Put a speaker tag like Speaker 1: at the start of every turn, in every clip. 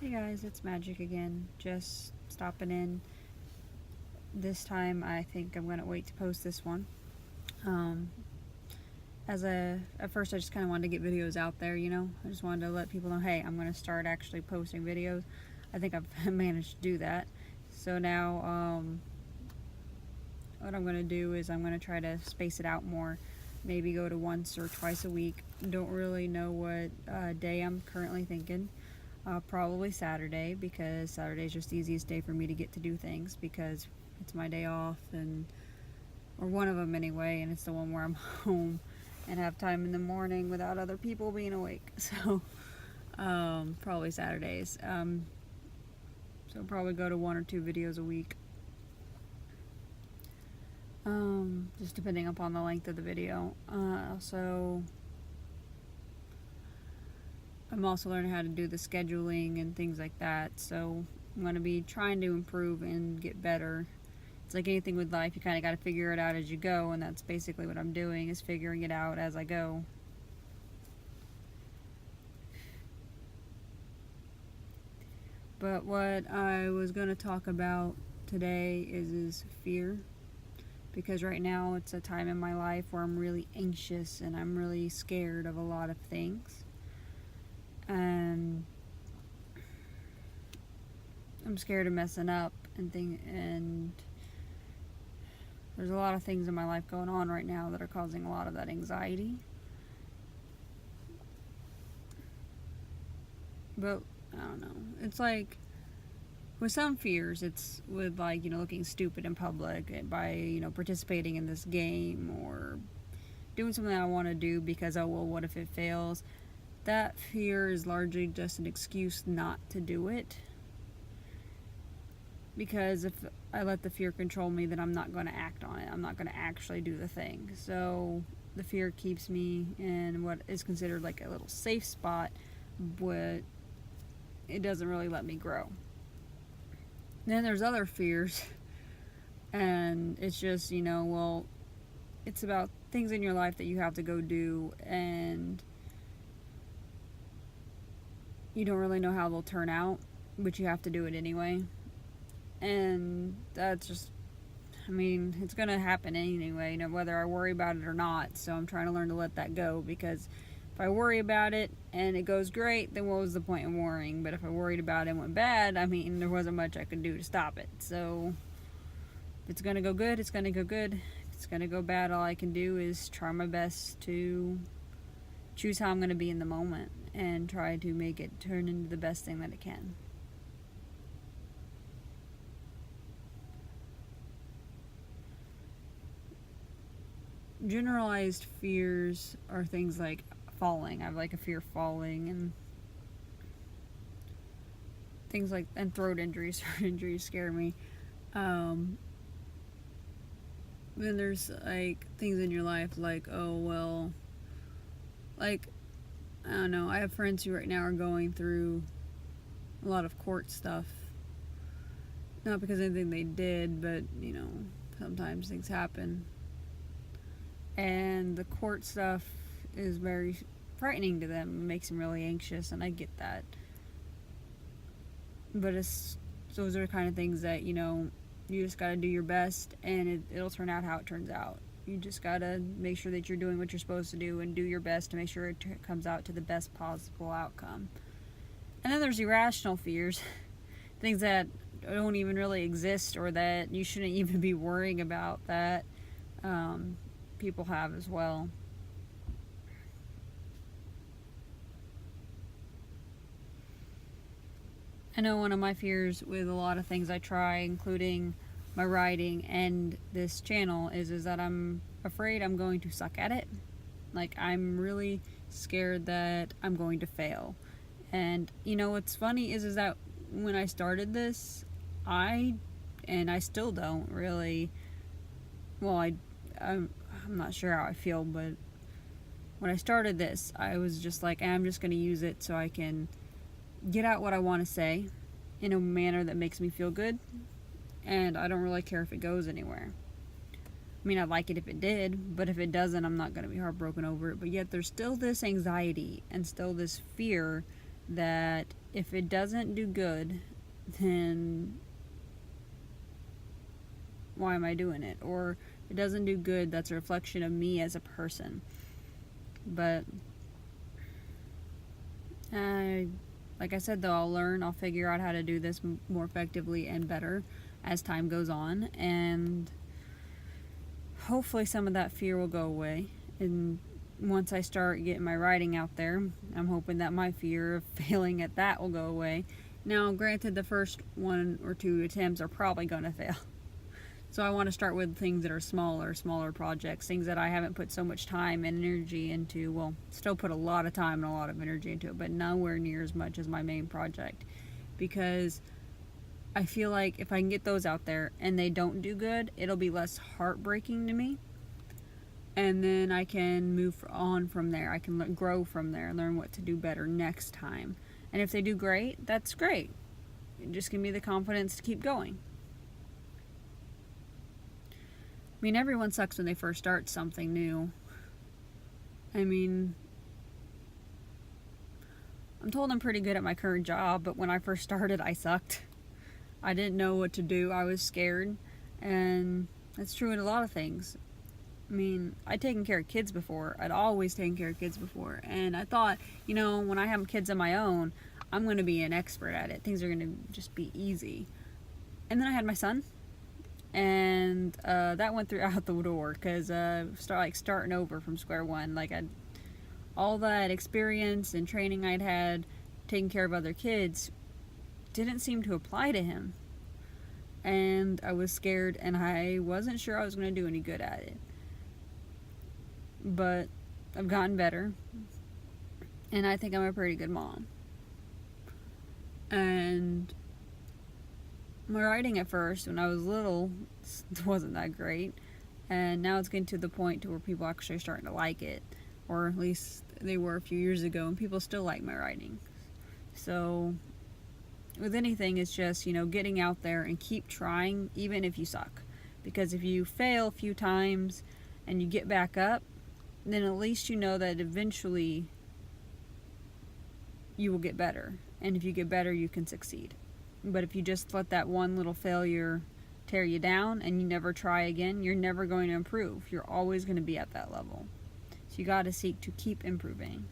Speaker 1: Hey guys, it's Magic again. Just stopping in. This time I think I'm gonna wait to post this one. Um, at first I just kind of wanted to get videos out there, you know. I just wanted to let people know, hey, I'm gonna start actually posting videos. I think I've managed to do that. So now, what I'm gonna do is I'm gonna try to space it out more. Maybe go to once or twice a week. Don't really know what day I'm currently thinking. Probably Saturday, because Saturday's just the easiest day for me to get to do things because it's my day off, or one of them anyway, and it's the one where I'm home and have time in the morning without other people being awake. So probably Saturdays. So probably go to one or two videos a week. Just depending upon the length of the video. I'm also learning how to do the scheduling and things like that, so I'm going to be trying to improve and get better. It's like anything with life, you kind of got to figure it out as you go, and that's basically what I'm doing, is figuring it out as I go. But what I was going to talk about today is fear, because right now it's a time in my life where I'm really anxious and I'm really scared of a lot of things. And I'm scared of messing up and there's a lot of things in my life going on right now that are causing a lot of that anxiety. But I don't know. It's like with some fears, it's with, like, looking stupid in public by, participating in this game or doing something I want to do because, oh, well, what if it fails? That fear is largely just an excuse not to do it. Because if I let the fear control me, then I'm not going to act on it. I'm not going to actually do the thing. So the fear keeps me in what is considered like a little safe spot, but it doesn't really let me grow. Then there's other fears, and it's just, well, it's about things in your life that you have to go do, and you don't really know how they'll turn out, but you have to do it anyway. And that's just, it's going to happen anyway, whether I worry about it or not. So I'm trying to learn to let that go, because if I worry about it and it goes great, then what was the point in worrying? But if I worried about it and went bad, there wasn't much I could do to stop it. So if it's going to go good, it's going to go good. If it's going to go bad, all I can do is try my best to choose how I'm going to be in the moment and try to make it turn into the best thing that it can. Generalized fears are things like falling. I have like a fear of falling, and things like, and throat injuries. Throat injuries scare me. Then there's like things in your life like, oh well, like, I don't know, I have friends who right now are going through a lot of court stuff. Not because of anything they did, but sometimes things happen. And the court stuff is very frightening to them. It makes them really anxious, and I get that. But those are kind of things that, you just gotta do your best, and it'll turn out how it turns out. You just gotta make sure that you're doing what you're supposed to do and do your best to make sure it comes out to the best possible outcome. And then there's irrational fears, things that don't even really exist, or that you shouldn't even be worrying about, that people have as well. I know one of my fears with a lot of things I try, including my writing and this channel, is that I'm afraid I'm going to suck at it. Like, I'm really scared that I'm going to fail. And what's funny is that when I started this, I still don't really, well, I'm not sure how I feel, but when I started this, I was just like, I'm just going to use it so I can get out what I want to say in a manner that makes me feel good, and I don't really care if it goes anywhere. I'd like it if it did, but if it doesn't, I'm not going to be heartbroken over it. But yet there's still this anxiety and still this fear that if it doesn't do good, then why am I doing it? Or if it doesn't do good, that's a reflection of me as a person. But like I said, though, I'll learn, I'll figure out how to do this more effectively and better as time goes on, and hopefully some of that fear will go away. And once I start getting my writing out there, I'm hoping that my fear of failing at that will go away. Now, granted, the first 1 or 2 attempts are probably going to fail. So I want to start with things that are smaller projects, things that I haven't put so much time and energy into. Well, still put a lot of time and a lot of energy into it, but nowhere near as much as my main project. Because I feel like if I can get those out there and they don't do good, it'll be less heartbreaking to me. And then I can move on from there. I can grow from there and learn what to do better next time. And if they do great, that's great. Just give me the confidence to keep going. I mean, everyone sucks when they first start something new. I mean, I'm told I'm pretty good at my current job, but when I first started, I sucked. I didn't know what to do. I was scared. And that's true in a lot of things. I mean, I'd taken care of kids before. I'd always taken care of kids before. And I thought, when I have kids of my own, I'm going to be an expert at it. Things are going to just be easy. And then I had my son. And that went out the door because starting over from square one. Like, all that experience and training I'd had taking care of other kids didn't seem to apply to him. And I was scared, and I wasn't sure I was going to do any good at it. But I've gotten better, and I think I'm a pretty good mom. And my writing at first, when I was little, wasn't that great, and now it's getting to the point to where people actually are starting to like it, or at least they were a few years ago, and people still like my writing. So with anything, it's just, getting out there and keep trying, even if you suck. Because if you fail a few times and you get back up, then at least you know that eventually you will get better. And if you get better, you can succeed. But if you just let that one little failure tear you down and you never try again, you're never going to improve. You're always going to be at that level. So you got to seek to keep improving.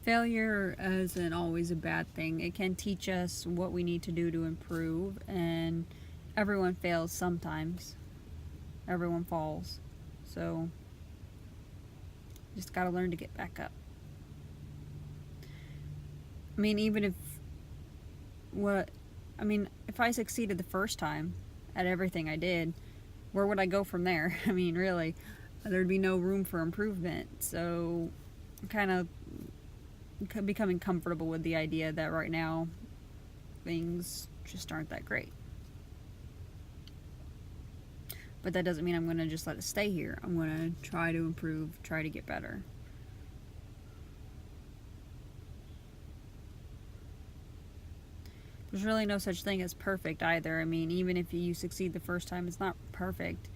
Speaker 1: Failure isn't always a bad thing. It can teach us what we need to do to improve, and everyone fails sometimes. Everyone falls. So, just gotta learn to get back up. I mean, if I succeeded the first time at everything I did, where would I go from there? I mean, really, there'd be no room for improvement. So, kind of becoming comfortable with the idea that right now things just aren't that great. But that doesn't mean I'm going to just let it stay here. I'm going to try to improve, try to get better. There's really no such thing as perfect either. I mean, even if you succeed the first time, it's not perfect.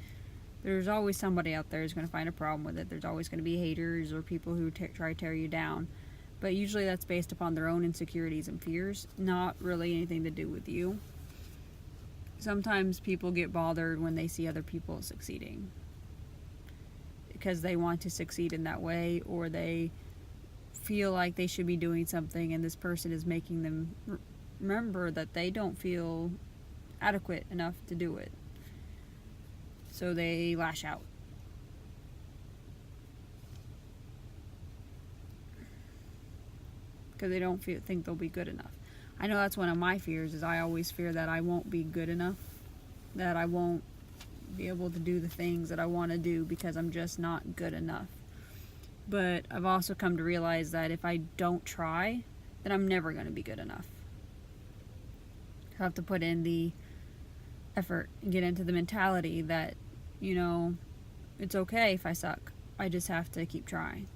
Speaker 1: There's always somebody out there who's going to find a problem with it. There's always going to be haters or people who try to tear you down. But usually that's based upon their own insecurities and fears, not really anything to do with you. Sometimes people get bothered when they see other people succeeding because they want to succeed in that way, or they feel like they should be doing something and this person is making them remember that they don't feel adequate enough to do it. So they lash out. Because they don't think they'll be good enough. I know that's one of my fears, is I always fear that I won't be good enough, that I won't be able to do the things that I want to do because I'm just not good enough. But I've also come to realize that if I don't try, then I'm never going to be good enough. I have to put in the effort and get into the mentality that, it's okay if I suck. I just have to keep trying.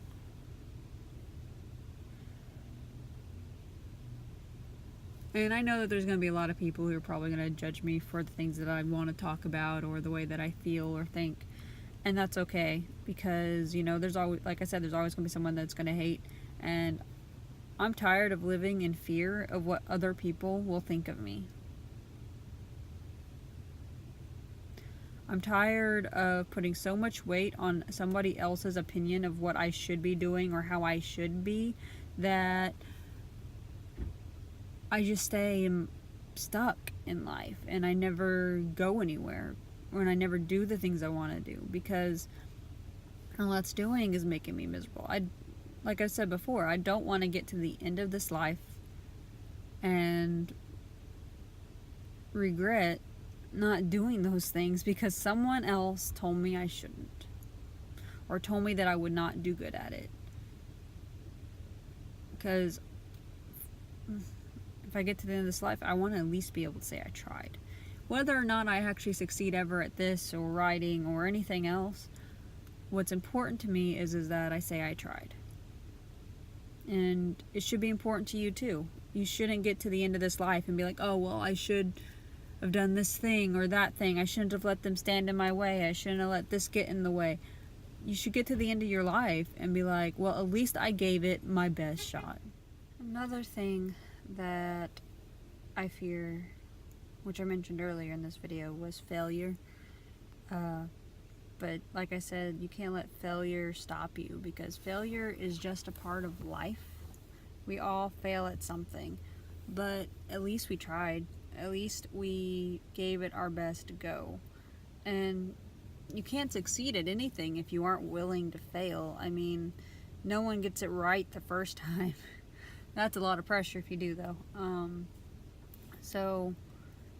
Speaker 1: And I know that there's going to be a lot of people who are probably going to judge me for the things that I want to talk about or the way that I feel or think. And that's okay, because, you know, there's always, like I said, there's always going to be someone that's going to hate. And I'm tired of living in fear of what other people will think of me. I'm tired of putting so much weight on somebody else's opinion of what I should be doing or how I should be, that I just stay stuck in life and I never go anywhere, and I never do the things I want to do, because all that's doing is making me miserable. Like I said before, I don't want to get to the end of this life and regret not doing those things because someone else told me I shouldn't, or told me that I would not do good at it. Because if I get to the end of this life, I want to at least be able to say I tried. Whether or not I actually succeed ever at this or writing or anything else, what's important to me is that I say I tried. And it should be important to you too. You shouldn't get to the end of this life and be like, oh, well, I should have done this thing or that thing. I shouldn't have let them stand in my way. I shouldn't have let this get in the way. You should get to the end of your life and be like, well, at least I gave it my best shot. Another thing that I fear, which I mentioned earlier in this video, was failure. But like I said, you can't let failure stop you, because failure is just a part of life. We all fail at something, but at least we tried. At least we gave it our best to go. And you can't succeed at anything if you aren't willing to fail. I mean, no one gets it right the first time. That's a lot of pressure if you do, though. So,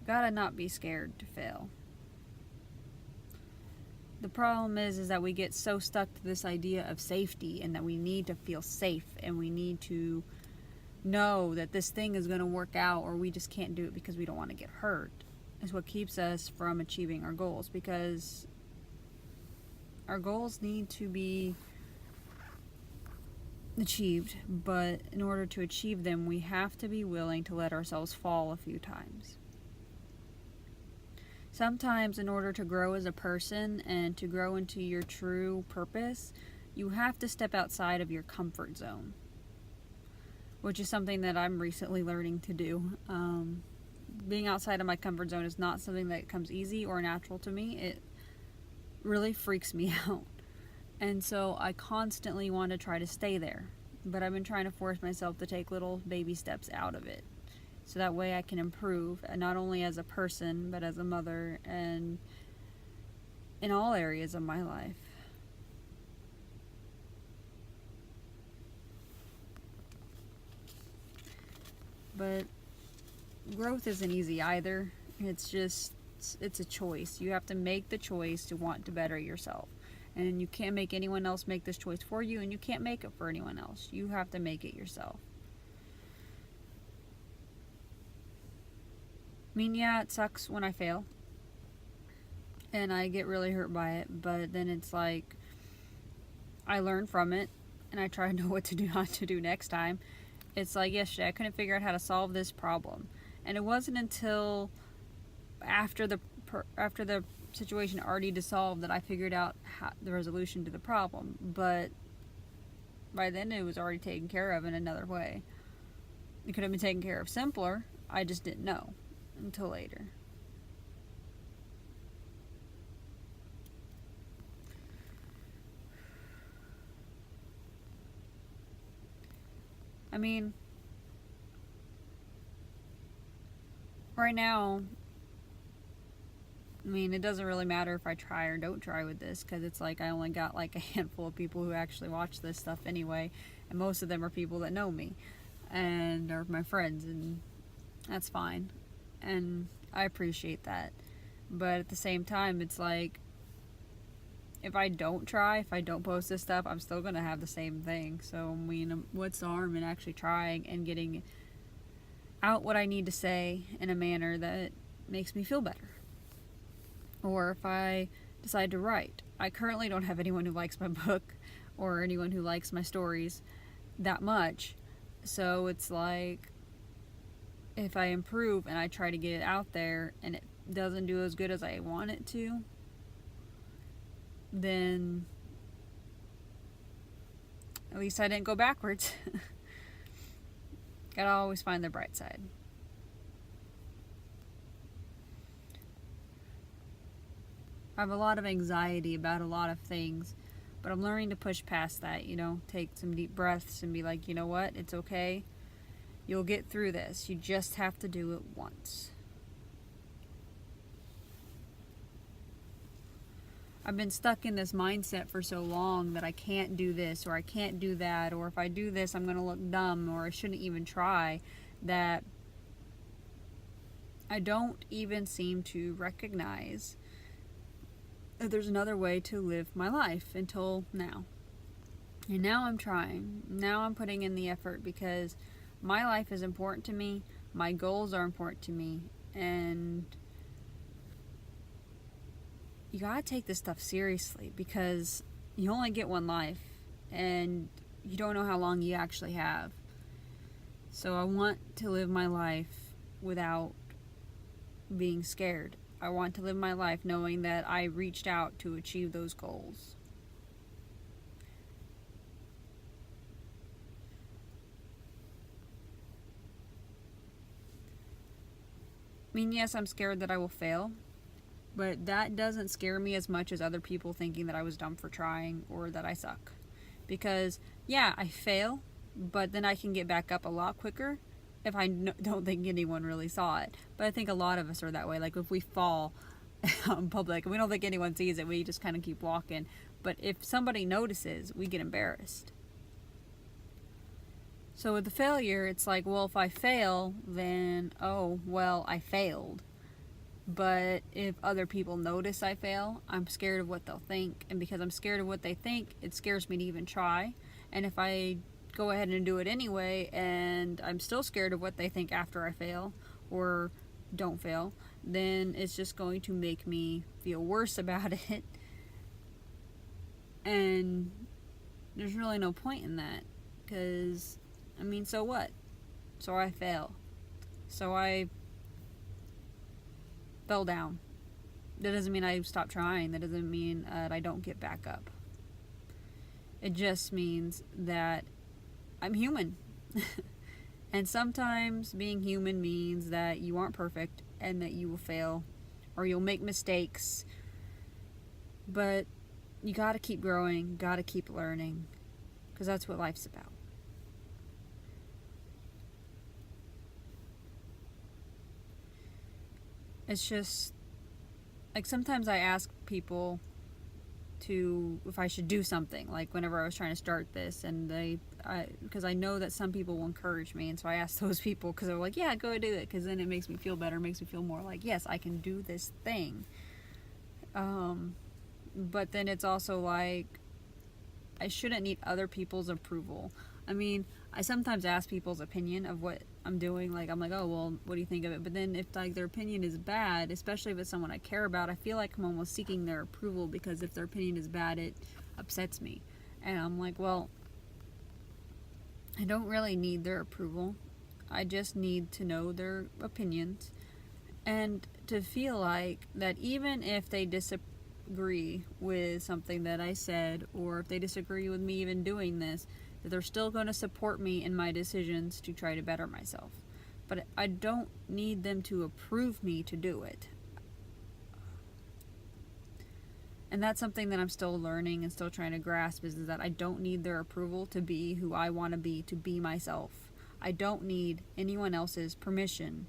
Speaker 1: gotta not be scared to fail. The problem is that we get so stuck to this idea of safety, and that we need to feel safe, and we need to know that this thing is going to work out, or we just can't do it because we don't want to get hurt, is what keeps us from achieving our goals. Because our goals need to be achieved, but in order to achieve them, we have to be willing to let ourselves fall a few times. Sometimes, in order to grow as a person and to grow into your true purpose, you have to step outside of your comfort zone, which is something that I'm recently learning to do. Being outside of my comfort zone is not something that comes easy or natural to me. It really freaks me out. And so I constantly want to try to stay there. But I've been trying to force myself to take little baby steps out of it, so that way I can improve, not only as a person, but as a mother, and in all areas of my life. But growth isn't easy either. It's a choice. You have to make the choice to want to better yourself. And you can't make anyone else make this choice for you, and you can't make it for anyone else. You have to make it yourself. I mean, yeah, it sucks when I fail, and I get really hurt by it, but then it's like, I learn from it, and I try to know what to do, not to do next time. It's like yesterday, I couldn't figure out how to solve this problem, and it wasn't until after the situation already dissolved that I figured out the resolution to the problem. But by then it was already taken care of in another way. It could have been taken care of simpler. I just didn't know until later. I mean, right now, it doesn't really matter if I try or don't try with this, because it's like I only got like a handful of people who actually watch this stuff anyway, and most of them are people that know me and are my friends, and that's fine, and I appreciate that. But at the same time, it's like, if I don't try, if I don't post this stuff, I'm still gonna have the same thing. So what's the harm in actually trying and getting out what I need to say in a manner that makes me feel better? Or if I decide to write, I currently don't have anyone who likes my book or anyone who likes my stories that much. So it's like, if I improve and I try to get it out there and it doesn't do as good as I want it to, then at least I didn't go backwards. Gotta always find the bright side. I have a lot of anxiety about a lot of things, but I'm learning to push past that, take some deep breaths and be like, you know what, it's okay. You'll get through this. You just have to do it once. I've been stuck in this mindset for so long that I can't do this or I can't do that, or if I do this I'm going to look dumb or I shouldn't even try, that I don't even seem to recognize that there's another way to live my life until now. And now I'm trying. Now I'm putting in the effort because my life is important to me. My goals are important to me. And you gotta take this stuff seriously because you only get one life and you don't know how long you actually have. So I want to live my life without being scared. I want to live my life knowing that I reached out to achieve those goals. I mean, yes, I'm scared that I will fail, but that doesn't scare me as much as other people thinking that I was dumb for trying or that I suck. Because, yeah, I fail, but then I can get back up a lot quicker if I don't think anyone really saw it. But I think a lot of us are that way. Like, if we fall in public and we don't think anyone sees it, we just kind of keep walking. But if somebody notices, we get embarrassed. So with the failure, it's like, well, if I fail, then, oh, well, I failed. But if other people notice I fail, I'm scared of what they'll think. And because I'm scared of what they think, it scares me to even try. And if I go ahead and do it anyway, and I'm still scared of what they think after I fail, or don't fail, then it's just going to make me feel worse about it. And there's really no point in that. Because, I mean, so what? So I fail. So I fell down. That doesn't mean I stop trying. That doesn't mean that I don't get back up. It just means that I'm human. And sometimes being human means that you aren't perfect and that you will fail or you'll make mistakes. But you gotta keep growing, gotta keep learning, because that's what life's about. It's just, like, sometimes I ask people if I should do something, like whenever I was trying to start this, and because I know that some people will encourage me, and so I ask those people because they're like, yeah, go do it, because then it makes me feel better, makes me feel more like, yes, I can do this thing. But then it's also like, I shouldn't need other people's approval. I mean, I sometimes ask people's opinion of what I'm doing. Like, I'm like, oh, well, what do you think of it? But then if, like, their opinion is bad, especially if it's someone I care about, I feel like I'm almost seeking their approval, because if their opinion is bad, it upsets me. And I'm like, well, I don't really need their approval. I just need to know their opinions and to feel like that even if they disagree with something that I said, or if they disagree with me even doing this, that they're still going to support me in my decisions to try to better myself. But I don't need them to approve me to do it. And that's something that I'm still learning and still trying to grasp, is that I don't need their approval to be who I want to be myself. I don't need anyone else's permission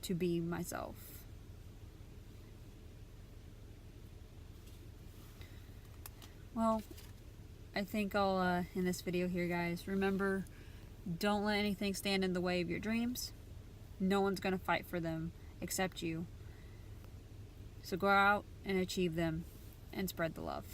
Speaker 1: to be myself. Well, I think I'll end this video here, guys. Remember, don't let anything stand in the way of your dreams. No one's going to fight for them except you. So go out and achieve them and spread the love.